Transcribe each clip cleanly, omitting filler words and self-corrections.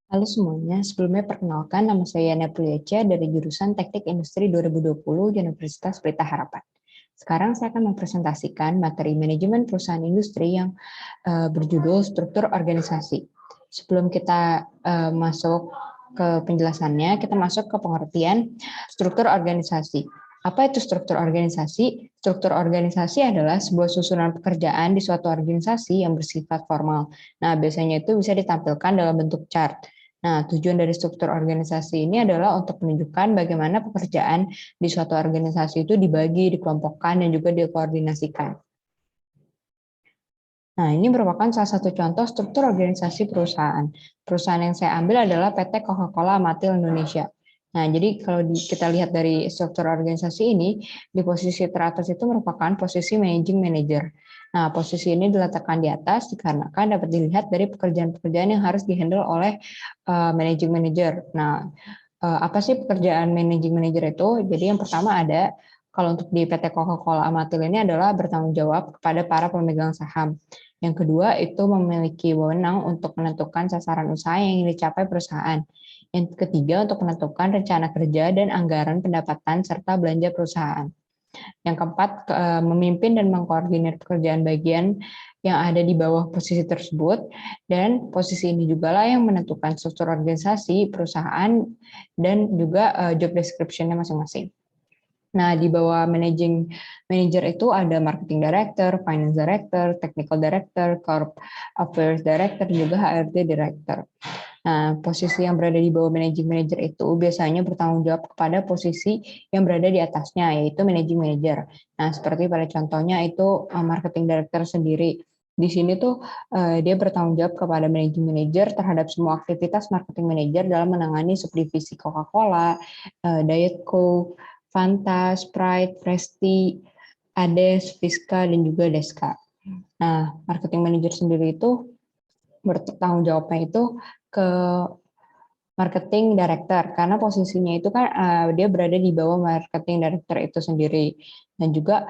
Halo semuanya, sebelumnya perkenalkan nama saya Napulia dari jurusan Teknik Industri 2020 Universitas Pelita Harapan. Sekarang saya akan mempresentasikan materi manajemen perusahaan industri yang berjudul struktur organisasi. Sebelum kita masuk ke penjelasannya, kita masuk ke pengertian struktur organisasi. Apa itu struktur organisasi? Struktur organisasi adalah sebuah susunan pekerjaan di suatu organisasi yang bersifat formal. Nah, biasanya itu bisa ditampilkan dalam bentuk chart. Nah, tujuan dari struktur organisasi ini adalah untuk menunjukkan bagaimana pekerjaan di suatu organisasi itu dibagi, dikelompokkan, dan juga dikoordinasikan. Nah, ini merupakan salah satu contoh struktur organisasi perusahaan. Perusahaan yang saya ambil adalah PT Coca-Cola Amatil Indonesia. Nah, jadi kalau kita lihat dari struktur organisasi ini, di posisi teratas itu merupakan posisi managing manager. Nah, posisi ini diletakkan di atas dikarenakan dapat dilihat dari pekerjaan-pekerjaan yang harus dihandle oleh managing manager. Nah, apa sih pekerjaan managing manager itu? Jadi yang pertama ada, kalau untuk di PT Coca-Cola Amatil ini adalah bertanggung jawab kepada para pemegang saham. Yang kedua itu memiliki wewenang untuk menentukan sasaran usaha yang ingin dicapai perusahaan. Yang ketiga untuk menentukan rencana kerja dan anggaran pendapatan serta belanja perusahaan. Yang keempat, memimpin dan mengkoordinir pekerjaan bagian yang ada di bawah posisi tersebut, dan posisi ini juga lah yang menentukan struktur organisasi perusahaan dan juga job description-nya masing-masing. Nah, di bawah managing manager itu ada marketing director, finance director, technical director, corp affairs director, dan juga HRD director. Nah, posisi yang berada di bawah managing manager itu biasanya bertanggung jawab kepada posisi yang berada di atasnya, yaitu managing manager. Nah, seperti pada contohnya itu marketing director sendiri. Di sini tuh dia bertanggung jawab kepada managing manager terhadap semua aktivitas marketing manager dalam menangani subdivisi Coca-Cola, Diet Coke, Fanta, Sprite, Presti, Ades, Fiska, dan juga Deska. Nah, marketing manager sendiri itu bertanggung jawabnya itu ke marketing director, karena posisinya itu kan dia berada di bawah marketing director itu sendiri. Dan juga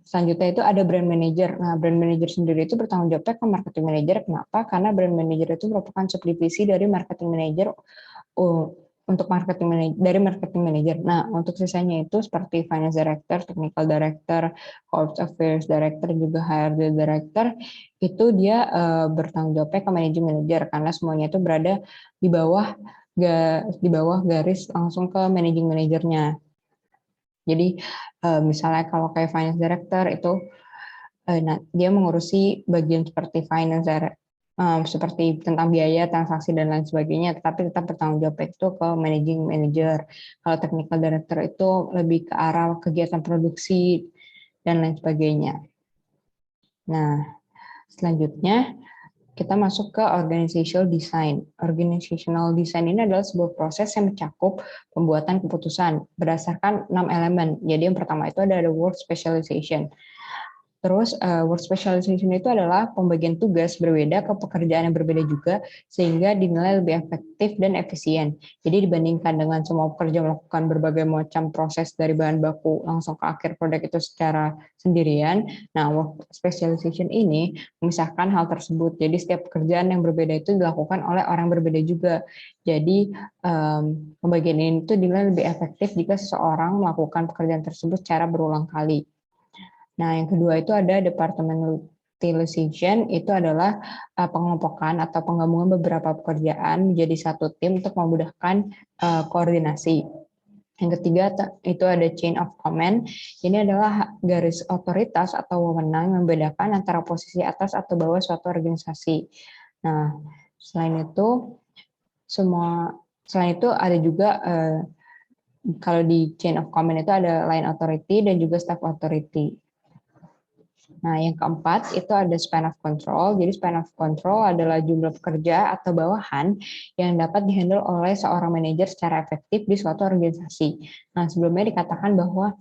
selanjutnya itu ada brand manager. Nah, brand manager sendiri itu bertanggung jawabnya ke marketing manager. Kenapa? Karena brand manager itu merupakan subdivisi dari marketing manager untuk dari marketing manager. Nah, untuk sisanya itu seperti finance director, technical director, corporate affairs director, juga HRD director, itu dia bertanggung jawabnya ke managing manager karena semuanya itu berada di bawah garis langsung ke managing manajernya. Jadi misalnya kalau kayak finance director itu dia mengurusi bagian seperti finance seperti tentang biaya, transaksi, dan lain sebagainya, tetapi tetap bertanggung jawab itu ke managing manager. Kalau technical director itu lebih ke arah kegiatan produksi dan lain sebagainya. Nah, selanjutnya kita masuk ke organizational design. Organizational design ini adalah sebuah proses yang mencakup pembuatan keputusan berdasarkan 6 elemen. Jadi yang pertama itu ada work specialization. Terus work specialization itu adalah pembagian tugas berbeda ke pekerjaan yang berbeda juga sehingga dinilai lebih efektif dan efisien. Jadi dibandingkan dengan semua pekerja melakukan berbagai macam proses dari bahan baku langsung ke akhir produk itu secara sendirian. Nah, work specialization ini memisahkan hal tersebut. Jadi setiap pekerjaan yang berbeda itu dilakukan oleh orang berbeda juga. Jadi pembagian ini itu dinilai lebih efektif jika seseorang melakukan pekerjaan tersebut secara berulang kali. Nah, yang kedua itu ada departmentalization, itu adalah pengelompokan atau penggabungan beberapa pekerjaan menjadi satu tim untuk memudahkan koordinasi. Yang ketiga itu ada chain of command. Ini adalah garis otoritas atau wewenang yang membedakan antara posisi atas atau bawah suatu organisasi. Nah, selain itu ada juga kalau di chain of command itu ada line authority dan juga staff authority. Nah, yang keempat itu ada span of control. Jadi span of control adalah jumlah pekerja atau bawahan yang dapat dihandle oleh seorang manajer secara efektif di suatu organisasi. Nah, sebelumnya dikatakan bahwa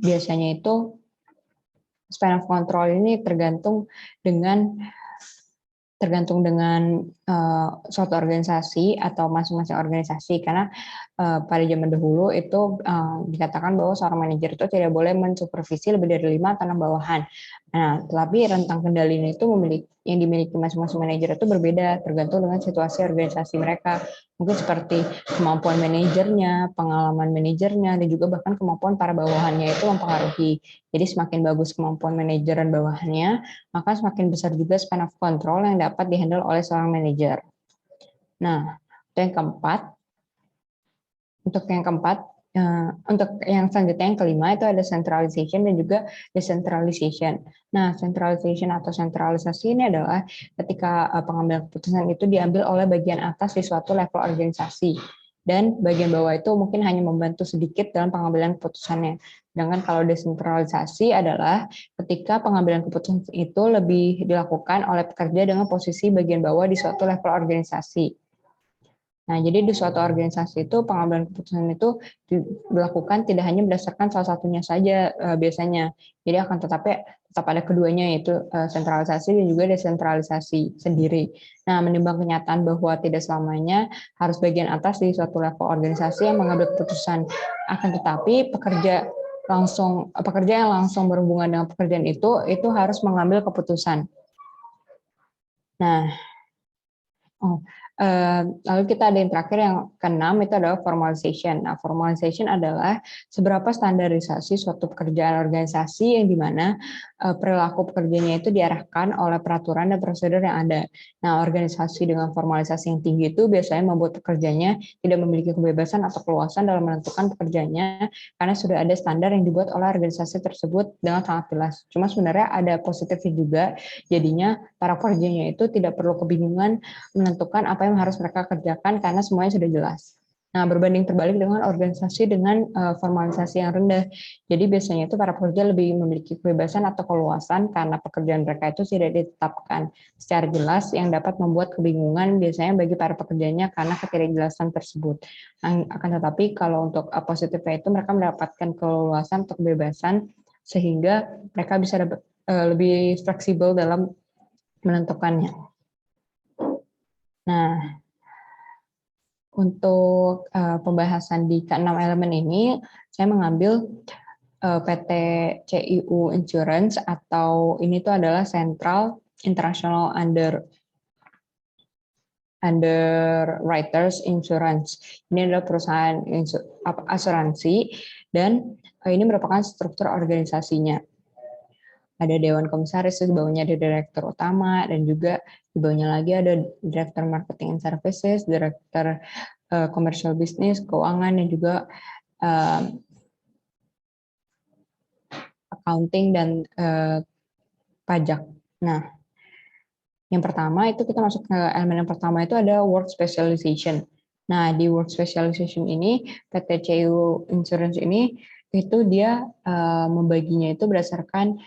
biasanya itu span of control ini tergantung dengan suatu organisasi atau masing-masing organisasi, karena pada zaman dahulu itu dikatakan bahwa seorang manajer itu tidak boleh mensupervisi lebih dari 5 atau 6 bawahan. Nah, tetapi rentang kendali itu yang dimiliki masing-masing manajer itu berbeda tergantung dengan situasi organisasi mereka. Mungkin seperti kemampuan manajernya, pengalaman manajernya, dan juga bahkan kemampuan para bawahannya itu mempengaruhi. Jadi semakin bagus kemampuan manajer dan bawahannya, maka semakin besar juga span of control yang dapat dihandle oleh seorang manajer. Nah, untuk yang keempat, untuk yang selanjutnya yang kelima itu ada centralization dan juga decentralization. Nah, centralization atau sentralisasi ini adalah ketika pengambilan keputusan itu diambil oleh bagian atas di suatu level organisasi, dan bagian bawah itu mungkin hanya membantu sedikit dalam pengambilan keputusannya. Sedangkan kalau desentralisasi adalah ketika pengambilan keputusan itu lebih dilakukan oleh pekerja dengan posisi bagian bawah di suatu level organisasi. Nah, jadi di suatu organisasi itu pengambilan keputusan itu dilakukan tidak hanya berdasarkan salah satunya saja biasanya. Jadi akan tetap ada keduanya, yaitu sentralisasi dan juga desentralisasi sendiri. Nah, menimbang kenyataan bahwa tidak selamanya harus bagian atas di suatu level organisasi yang mengambil keputusan. Akan tetapi pekerja yang langsung berhubungan dengan pekerjaan itu harus mengambil keputusan. Nah, lalu kita ada yang terakhir, yang keenam itu adalah formalization. Nah, formalization adalah seberapa standarisasi suatu pekerjaan organisasi yang dimana perilaku pekerjanya itu diarahkan oleh peraturan dan prosedur yang ada. Nah, organisasi dengan formalisasi yang tinggi itu biasanya membuat pekerjanya tidak memiliki kebebasan atau keluasan dalam menentukan pekerjaannya, karena sudah ada standar yang dibuat oleh organisasi tersebut dengan sangat jelas. Cuma sebenarnya ada positifnya juga, jadinya para pekerjanya itu tidak perlu kebingungan menentukan apa yang harus mereka kerjakan karena semuanya sudah jelas. Nah, berbanding terbalik dengan organisasi dengan formalisasi yang rendah. Jadi biasanya itu para pekerja lebih memiliki kebebasan atau keluasan karena pekerjaan mereka itu tidak ditetapkan secara jelas, yang dapat membuat kebingungan biasanya bagi para pekerjanya karena ketidakjelasan tersebut. Akan tetapi kalau untuk positifnya itu mereka mendapatkan keluasan atau kebebasan sehingga mereka bisa lebih fleksibel dalam menentukannya. Nah, untuk pembahasan di keenam elemen ini, saya mengambil PT CIU Insurance, atau ini tuh adalah Central International Underwriters Insurance. Ini adalah perusahaan asuransi, dan ini merupakan struktur organisasinya. Ada dewan komisaris, di bawahnya ada direktur utama, dan juga di bawahnya lagi ada direktur marketing and services, direktur commercial business, keuangan, dan juga accounting dan pajak. Nah, yang pertama itu kita masuk ke elemen yang pertama, itu ada work specialization. Nah, di work specialization ini PT CIU Insurance ini itu dia membaginya itu berdasarkan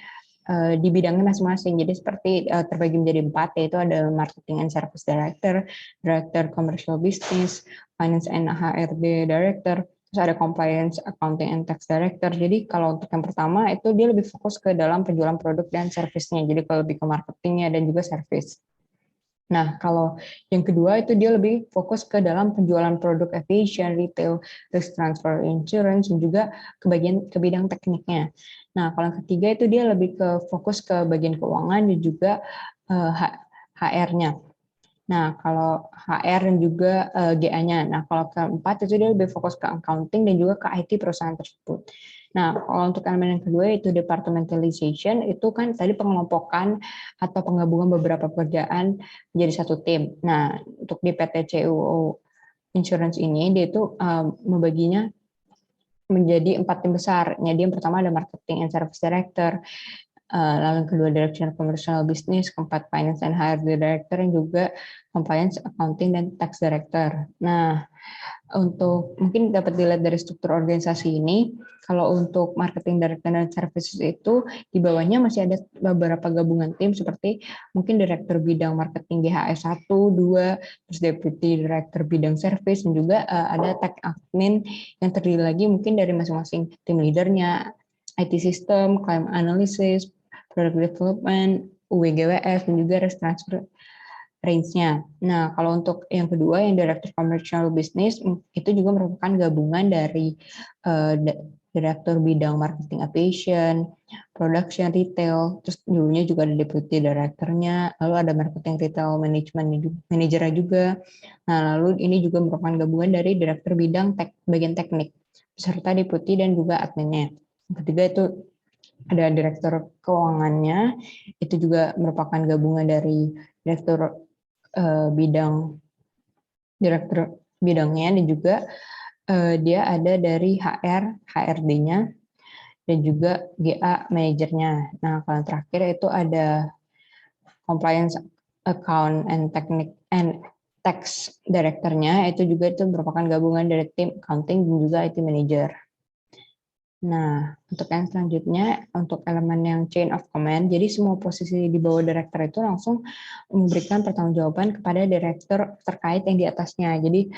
di bidangnya masing-masing. Jadi seperti terbagi menjadi 4, yaitu ada Marketing and Service Director, Director Commercial Business, Finance and HRD Director, terus ada Compliance, Accounting and Tax Director. Jadi kalau untuk yang pertama itu dia lebih fokus ke dalam penjualan produk dan servisnya. Jadi kalau lebih ke marketingnya dan juga service. Nah, kalau yang kedua itu dia lebih fokus ke dalam penjualan produk aviation, retail, risk transfer insurance, dan juga ke bidang tekniknya. Nah, kalau yang ketiga itu dia lebih ke fokus ke bagian keuangan dan juga HR-nya. Nah, kalau HR dan juga GA-nya. Nah, kalau keempat itu dia lebih fokus ke accounting dan juga ke IT perusahaan tersebut. Nah, kalau untuk elemen yang kedua itu departmentalization, itu kan tadi pengelompokan atau penggabungan beberapa pekerjaan menjadi satu tim. Nah, untuk di PT CIU Insurance ini, dia itu membaginya menjadi 4 tim besar. Jadi yang pertama ada Marketing and Service Director, lalu yang kedua Director Commercial Business, keempat Finance and HRD Director, dan juga Compliance, Accounting, dan Tax Director. Nah, untuk mungkin dapat dilihat dari struktur organisasi ini, kalau untuk marketing director dan services itu di bawahnya masih ada beberapa gabungan tim seperti mungkin direktur bidang marketing GHS 1, 2, terus deputy director bidang service, dan juga ada tech admin yang terdiri lagi mungkin dari masing-masing tim leadernya, IT system, claim analysis, product development, UWGWF, dan juga risk transfer range-nya. Nah, kalau untuk yang kedua, yang Director Commercial Business, itu juga merupakan gabungan dari Direktur Bidang Marketing Aviation, Production Retail, terus dulunya juga ada Deputy Director-nya, lalu ada Marketing Retail Management Manager juga. Nah, lalu ini juga merupakan gabungan dari Direktur Bidang bagian teknik, serta Deputy dan juga adminnya. Yang ketiga itu ada Direktur Keuangannya, itu juga merupakan gabungan dari Direktur bidang direktur bidangnya dan juga dia ada dari HRD-nya dan juga GA manajernya. Nah, kalau yang terakhir itu ada compliance account and tax directornya, itu juga itu merupakan gabungan dari tim accounting dan juga IT manager. Nah, untuk yang selanjutnya, untuk elemen yang chain of command, jadi semua posisi di bawah direktur itu langsung memberikan pertanggungjawaban kepada direktur terkait yang di atasnya. Jadi,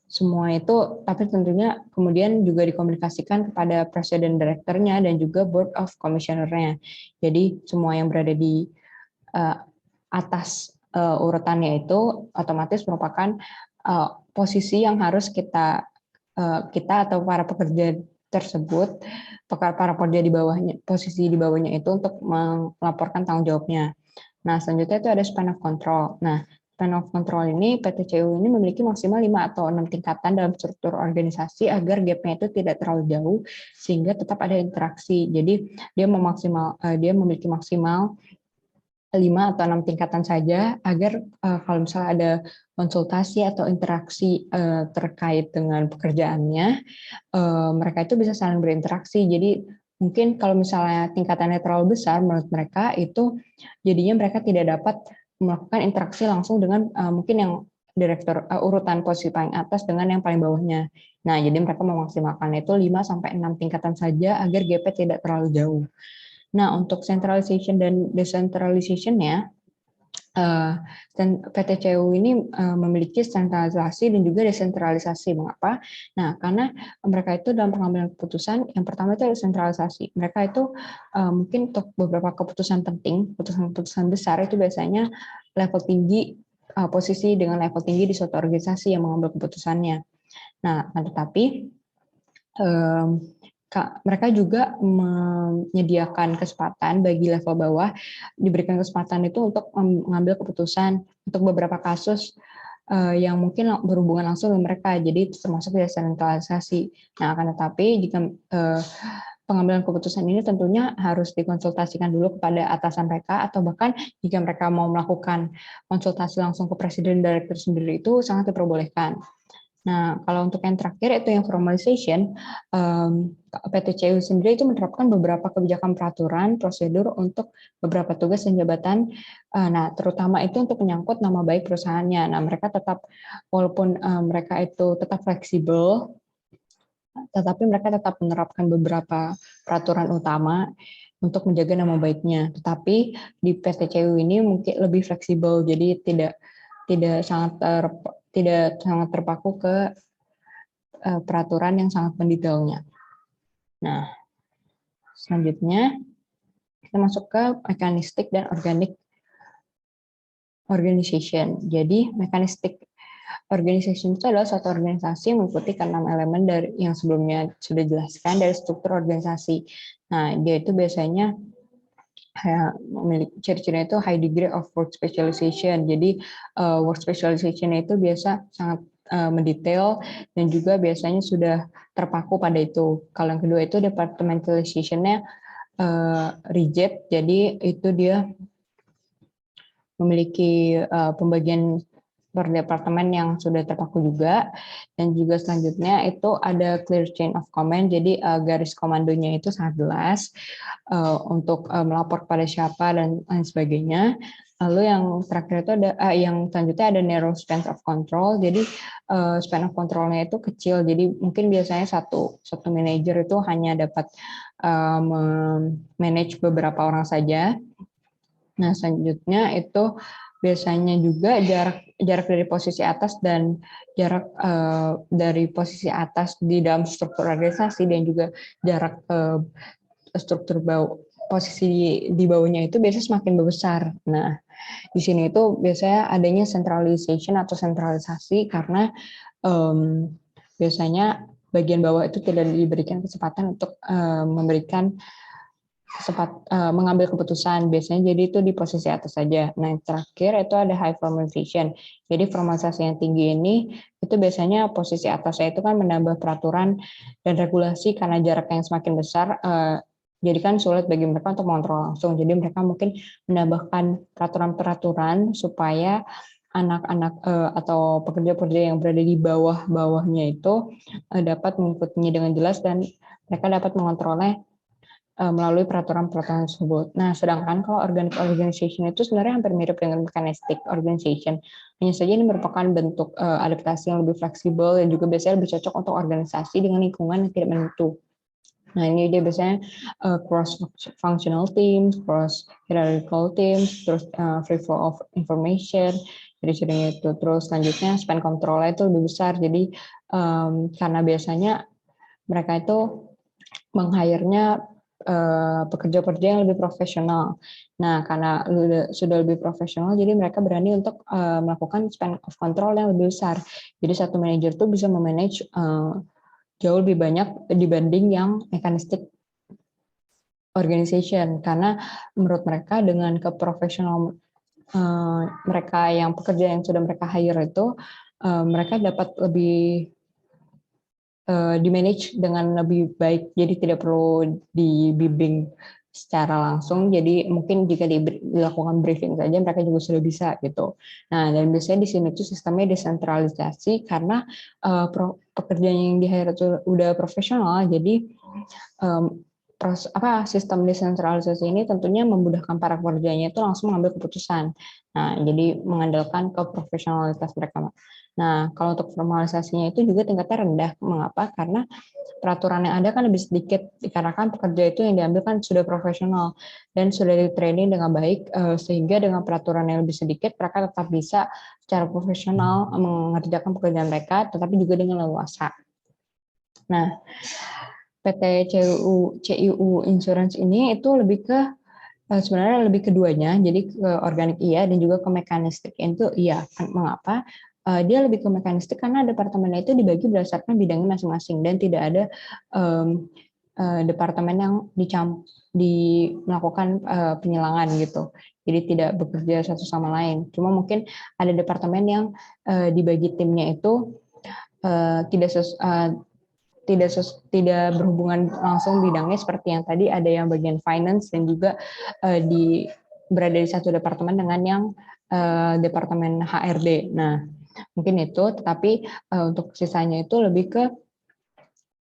semua itu, tapi tentunya kemudian juga dikomunikasikan kepada presiden direkturnya dan juga board of commissioner-nya. Jadi, semua yang berada di atas urutannya itu otomatis merupakan posisi yang harus kita atau para pekerja tersebut, para pekerja di bawahnya, posisi di bawahnya itu untuk melaporkan tanggung jawabnya. Nah, selanjutnya itu ada span of control. Nah, span of control ini PTCU ini memiliki maksimal 5 atau 6 tingkatan dalam struktur organisasi agar gap-nya itu tidak terlalu jauh sehingga tetap ada interaksi. Jadi dia memiliki maksimal 5 atau 6 tingkatan saja agar kalau misalnya ada konsultasi atau interaksi terkait dengan pekerjaannya, mereka itu bisa saling berinteraksi. Jadi mungkin kalau misalnya tingkatannya terlalu besar menurut mereka itu jadinya mereka tidak dapat melakukan interaksi langsung dengan mungkin yang direktur urutan posisi paling atas dengan yang paling bawahnya. Nah, jadi mereka memaksimalkan itu 5 sampai 6 tingkatan saja agar gap tidak terlalu jauh. Nah, untuk centralization dan decentralization-nya, PTCU ini memiliki sentralisasi dan juga desentralisasi. Mengapa? Nah, karena mereka itu dalam pengambilan keputusan, yang pertama itu ada sentralisasi. Mereka itu mungkin untuk beberapa keputusan penting, keputusan besar itu biasanya level tinggi, posisi dengan level tinggi di suatu organisasi yang mengambil keputusannya. Nah, tetapi mereka juga menyediakan kesempatan bagi level bawah, diberikan kesempatan itu untuk mengambil keputusan untuk beberapa kasus yang mungkin berhubungan langsung dengan mereka, jadi termasuk desentralisasi. Nah, akan tetapi jika pengambilan keputusan ini tentunya harus dikonsultasikan dulu kepada atasan mereka, atau bahkan jika mereka mau melakukan konsultasi langsung ke presiden direktur sendiri itu sangat diperbolehkan. Nah, kalau untuk yang terakhir itu yang formalization, PTCU sendiri itu menerapkan beberapa kebijakan peraturan, prosedur untuk beberapa tugas dan jabatan. Nah, terutama itu untuk menyangkut nama baik perusahaannya. Nah, mereka tetap, walaupun mereka itu tetap fleksibel, tetapi mereka tetap menerapkan beberapa peraturan utama untuk menjaga nama baiknya. Tetapi di PTCU ini mungkin lebih fleksibel, jadi tidak sangat terpaku ke peraturan yang sangat mendetailnya. Nah, selanjutnya kita masuk ke mechanistic dan organic organization. Jadi, mechanistic organization itu adalah suatu organisasi yang mengikuti ke-6 elemen dari yang sebelumnya sudah dijelaskan dari struktur organisasi. Nah, dia itu biasanya memiliki ciri-cirinya itu high degree of work specialization. Jadi work specialization itu biasa sangat mendetail dan juga biasanya sudah terpaku pada itu. Kalau yang kedua itu departmentalization-nya rigid, jadi itu dia memiliki pembagian per departemen yang sudah terpaku juga, dan juga selanjutnya itu ada clear chain of command, jadi garis komandonya itu sangat jelas untuk melapor pada siapa dan lain sebagainya. Lalu yang terakhir itu ada yang selanjutnya ada narrow span of control, jadi span of controlnya itu kecil, jadi mungkin biasanya satu manajer itu hanya dapat manage beberapa orang saja. Nah, selanjutnya itu biasanya juga jarak dari posisi atas dan jarak dari posisi atas di dalam struktur organisasi dan juga jarak struktur posisi di bawahnya itu biasanya semakin membesar. Nah, di sini itu biasanya adanya centralization atau sentralisasi karena biasanya bagian bawah itu tidak diberikan kesempatan untuk memberikan mengambil keputusan. Biasanya jadi itu di posisi atas saja. Nah, yang terakhir itu ada high formalization. Jadi formalisasi yang tinggi ini itu biasanya posisi atasnya itu kan menambah peraturan dan regulasi karena jarak yang semakin besar. Jadi kan sulit bagi mereka untuk mengontrol langsung. Jadi mereka mungkin menambahkan peraturan-peraturan supaya anak-anak atau pekerja-pekerja yang berada di bawah-bawahnya itu dapat mengikutinya dengan jelas dan mereka dapat mengontrolnya melalui peraturan-peraturan tersebut. Nah, sedangkan kalau organic organization itu sebenarnya hampir mirip dengan mechanistic organization. Hanya saja ini merupakan bentuk adaptasi yang lebih fleksibel dan juga biasanya lebih cocok untuk organisasi dengan lingkungan yang tidak menentu. Nah, ini dia biasanya cross-functional teams, cross-hierarchical teams, terus free flow of information, jadi cirinya itu. Terus selanjutnya span control-nya itu lebih besar. Jadi karena biasanya mereka itu meng-hire-nya pekerja-pekerja yang lebih profesional. Nah, karena sudah lebih profesional, jadi mereka berani untuk melakukan span of control yang lebih besar. Jadi satu manajer tuh bisa memanage jauh lebih banyak dibanding yang mechanistic organization. Karena menurut mereka dengan keprofesional mereka yang pekerja yang sudah mereka hire itu, mereka dapat lebih di-manage dengan lebih baik, jadi tidak perlu dibimbing secara langsung, jadi mungkin jika dilakukan briefing saja mereka juga sudah bisa gitu. Nah, dan biasanya di sini tuh sistemnya desentralisasi karena pekerja yang di-hire itu udah profesional, jadi sistem desentralisasi ini tentunya memudahkan para pekerjanya itu langsung mengambil keputusan. Nah, jadi mengandalkan keprofesionalitas mereka. Nah, kalau untuk formalisasinya itu juga tingkatnya rendah. Mengapa? Karena peraturan yang ada kan lebih sedikit, dikarenakan pekerja itu yang diambil kan sudah profesional dan sudah di-training dengan baik, sehingga dengan peraturan yang lebih sedikit, mereka tetap bisa secara profesional mengerjakan pekerjaan mereka, tetapi juga dengan leluasa. Nah, PT CIU Insurance ini itu lebih ke sebenarnya lebih keduanya, jadi ke organik iya dan juga ke mekanistik itu iya. Mengapa? Dia lebih ke mekanistik karena departemennya itu dibagi berdasarkan bidangnya masing-masing dan tidak ada departemen yang melakukan penyelangan gitu. Jadi tidak bekerja satu sama lain. Cuma mungkin ada departemen yang dibagi timnya itu tidak berhubungan langsung bidangnya seperti yang tadi ada yang bagian finance dan juga berada di satu departemen dengan yang departemen HRD. Nah, mungkin itu, tetapi untuk sisanya itu lebih ke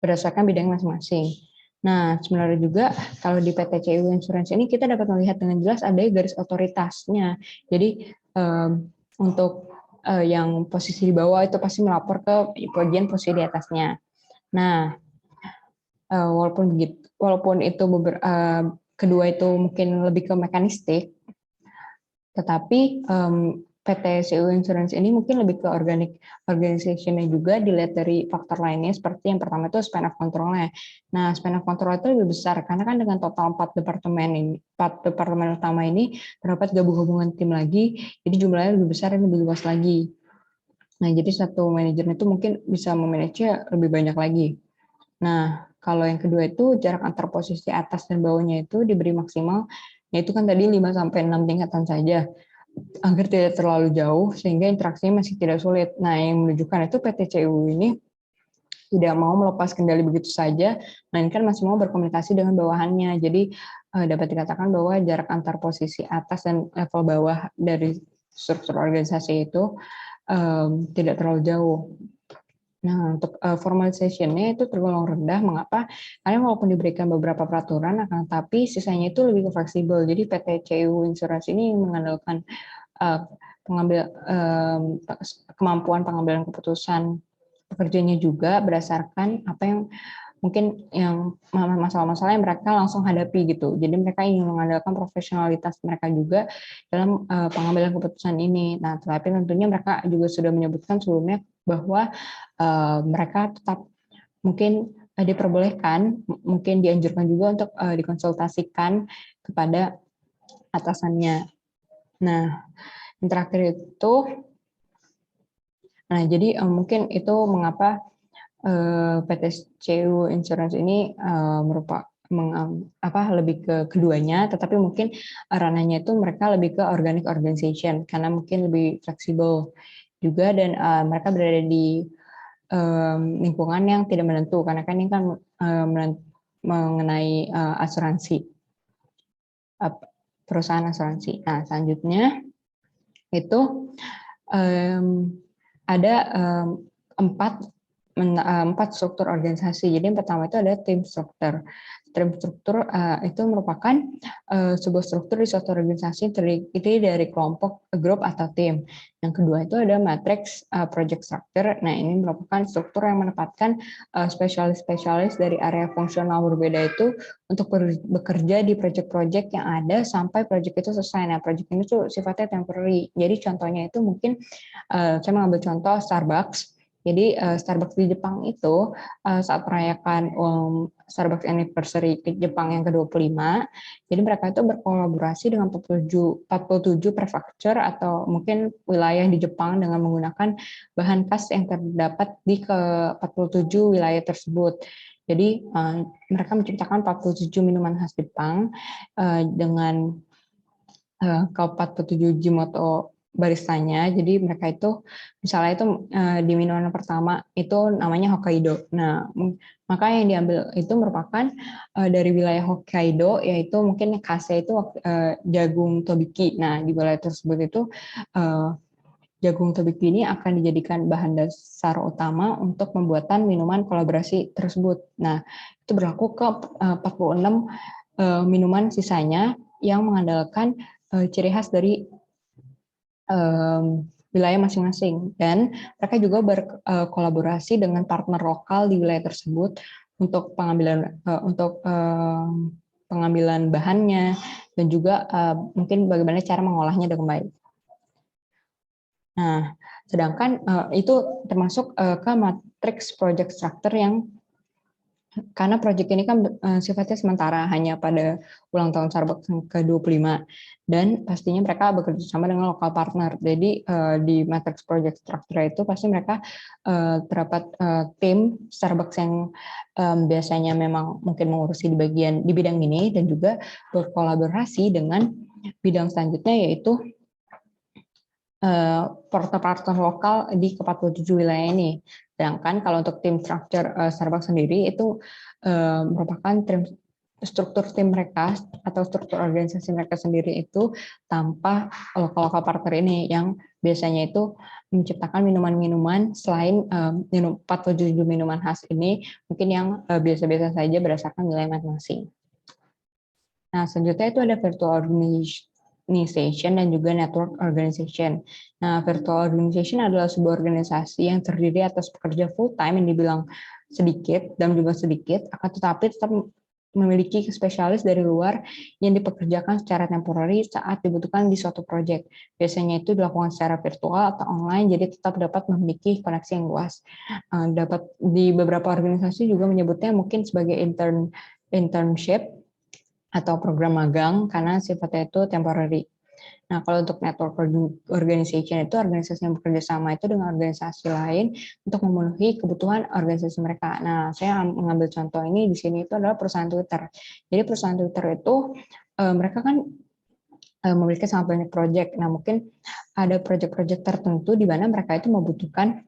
berdasarkan bidang masing-masing. Nah, sebenarnya juga kalau di PT CIU Insurance ini kita dapat melihat dengan jelas ada garis otoritasnya. Jadi untuk yang posisi di bawah itu pasti melapor ke bagian posisi di atasnya. Nah, walaupun itu kedua itu mungkin lebih ke mekanistik, tetapi PT CIU Insurance ini mungkin lebih ke organization-nya juga dilihat dari faktor lainnya seperti yang pertama itu span of control-nya. Nah, span of control itu lebih besar karena kan dengan total 4 departemen utama ini terdapat gabungan tim lagi, jadi jumlahnya lebih besar dan lebih luas lagi. Nah, jadi satu manajer itu mungkin bisa memanage lebih banyak lagi. Nah, kalau yang kedua itu jarak antar posisi atas dan bawahnya itu diberi maksimal, yaitu kan tadi 5-6 tingkatan saja, agar tidak terlalu jauh sehingga interaksinya masih tidak sulit. Nah, yang menunjukkan itu PT CIU ini tidak mau melepas kendali begitu saja, melainkan masih mau berkomunikasi dengan bawahannya. Jadi dapat dikatakan bahwa jarak antar posisi atas dan level bawah dari struktur organisasi itu tidak terlalu jauh. Nah, untuk formalization-nya itu tergolong rendah. Mengapa? Karena walaupun diberikan beberapa peraturan, akan tapi sisanya itu lebih fleksibel. Jadi PT CIU Insurance ini mengandalkan kemampuan pengambilan keputusan pekerjanya juga berdasarkan apa yang mungkin yang masalah-masalah yang mereka langsung hadapi gitu. Jadi mereka ingin mengandalkan profesionalitas mereka juga dalam pengambilan keputusan ini. Nah, tetapi tentunya mereka juga sudah menyebutkan sebelumnya bahwa mereka tetap mungkin diperbolehkan, mungkin dianjurkan juga untuk dikonsultasikan kepada atasannya. Nah, yang terakhir itu, nah jadi mungkin itu mengapa PT CU Insurance ini merupakan lebih ke keduanya, tetapi mungkin ranahnya itu mereka lebih ke organic organization karena mungkin lebih fleksibel juga, dan mereka berada di lingkungan yang tidak menentu karena kan ini kan mengenai asuransi, perusahaan asuransi. Nah, selanjutnya itu ada empat struktur organisasi. Jadi yang pertama itu ada tim struktur. Tim struktur itu merupakan sebuah struktur di suatu organisasi terdiri dari kelompok, grup atau tim. Yang kedua itu ada matrix project structure. Nah, ini merupakan struktur yang menempatkan spesialis-spesialis dari area fungsional berbeda itu untuk bekerja di project-project yang ada sampai project itu selesai. Nah, project ini tuh sifatnya temporary. Jadi contohnya itu mungkin saya mengambil contoh Starbucks. Jadi Starbucks di Jepang itu saat merayakan Starbucks Anniversary ke Jepang yang ke-25, jadi mereka itu berkolaborasi dengan 47 prefecture atau mungkin wilayah di Jepang dengan menggunakan bahan khas yang terdapat di ke-47 wilayah tersebut. Jadi mereka menciptakan 47 minuman khas Jepang dengan ke-47 Jimoto baristanya. Jadi mereka itu misalnya itu di minuman pertama itu namanya Hokkaido. Nah, maka yang diambil itu merupakan dari wilayah Hokkaido, yaitu mungkin khasnya itu jagung tobiki. Nah, di wilayah tersebut itu jagung tobiki ini akan dijadikan bahan dasar utama untuk pembuatan minuman kolaborasi tersebut. Nah, itu berlaku ke 46 minuman sisanya yang mengandalkan ciri khas dari wilayah masing-masing, dan mereka juga berkolaborasi dengan partner lokal di wilayah tersebut untuk pengambilan bahannya dan juga mungkin bagaimana cara mengolahnya dengan baik. Nah, sedangkan itu termasuk ke matrix project structure yang karena proyek ini kan sifatnya sementara, hanya pada ulang tahun Starbucks yang ke-25, dan pastinya mereka bekerja sama dengan lokal partner. Jadi di matrix project structure itu pasti mereka terdapat tim Starbucks yang biasanya memang mungkin mengurusi di bidang ini, dan juga berkolaborasi dengan bidang selanjutnya, yaitu partner-partner lokal di ke-47 wilayah ini. Sedangkan kalau untuk tim structure Starbucks sendiri itu merupakan struktur tim mereka atau struktur organisasi mereka sendiri itu tanpa lokal partner ini, yang biasanya itu menciptakan minuman-minuman selain 47 minuman khas ini, mungkin yang biasa-biasa saja berdasarkan wilayah masing-masing. Nah, selanjutnya itu ada virtual organization dan juga network organization. Nah, virtual organization adalah sebuah organisasi yang terdiri atas pekerja full time yang dibilang sedikit dan juga sedikit, akan tetapi tetap memiliki spesialis dari luar yang dipekerjakan secara temporary saat dibutuhkan di suatu proyek. Biasanya itu dilakukan secara virtual atau online, jadi tetap dapat memiliki koneksi yang luas. Dapat di beberapa organisasi juga menyebutnya mungkin sebagai internship atau program magang karena sifatnya itu temporary. Nah, kalau untuk network organization itu organisasi yang bekerja sama itu dengan organisasi lain untuk memenuhi kebutuhan organisasi mereka. Nah, saya mengambil contoh ini di sini itu adalah perusahaan Twitter. Jadi perusahaan Twitter itu mereka kan memiliki sangat banyak proyek. Nah, mungkin ada proyek-proyek tertentu di mana mereka itu membutuhkan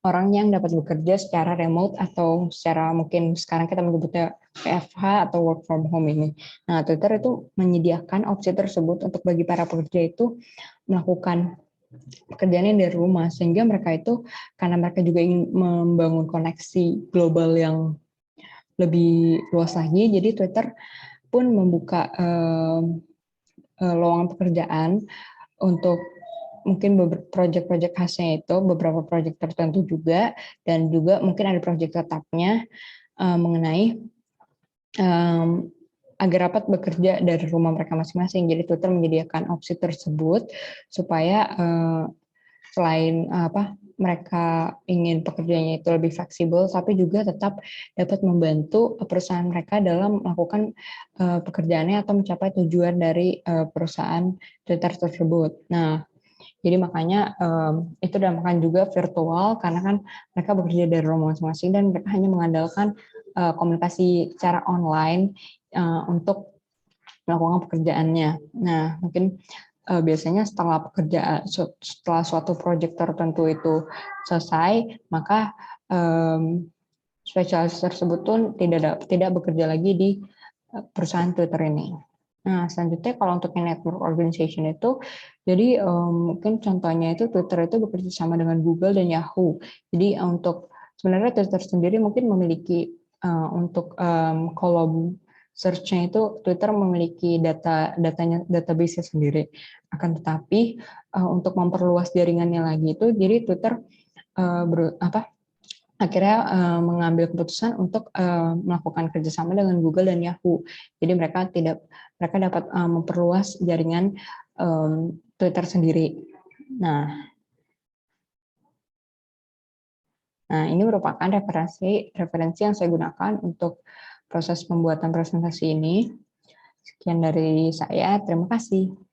orang yang dapat bekerja secara remote atau secara mungkin sekarang kita menyebutnya WFH atau work from home ini. Nah, Twitter itu menyediakan opsi tersebut untuk bagi para pekerja itu melakukan pekerjaannya dari rumah, sehingga mereka itu karena mereka juga ingin membangun koneksi global yang lebih luas lagi, jadi Twitter pun membuka lowongan pekerjaan untuk mungkin proyek-proyek khasnya itu, beberapa proyek tertentu juga, dan juga mungkin ada proyek tetapnya mengenai agar dapat bekerja dari rumah mereka masing-masing. Jadi Twitter menyediakan opsi tersebut supaya selain mereka ingin pekerjaannya itu lebih fleksibel, tapi juga tetap dapat membantu perusahaan mereka dalam melakukan pekerjaannya atau mencapai tujuan dari perusahaan Twitter tersebut. Nah, jadi makanya itu dinamakan juga virtual karena kan mereka bekerja dari rumah masing-masing dan mereka hanya mengandalkan komunikasi secara online untuk melakukan pekerjaannya. Nah, mungkin biasanya setelah suatu proyek tertentu itu selesai, maka spesialis tersebut pun tidak bekerja lagi di perusahaan Twitter ini. Nah, selanjutnya kalau untuk network organization itu, jadi mungkin contohnya itu Twitter itu bekerja sama dengan Google dan Yahoo. Jadi untuk sebenarnya Twitter sendiri mungkin memiliki untuk kolom search-nya itu Twitter memiliki database sendiri. Akan tetapi untuk memperluas jaringannya lagi itu, jadi Twitter akhirnya mengambil keputusan untuk melakukan kerjasama dengan Google dan Yahoo. Jadi mereka dapat memperluas jaringan Twitter sendiri. Nah, ini merupakan referensi yang saya gunakan untuk proses pembuatan presentasi ini. Sekian dari saya, terima kasih.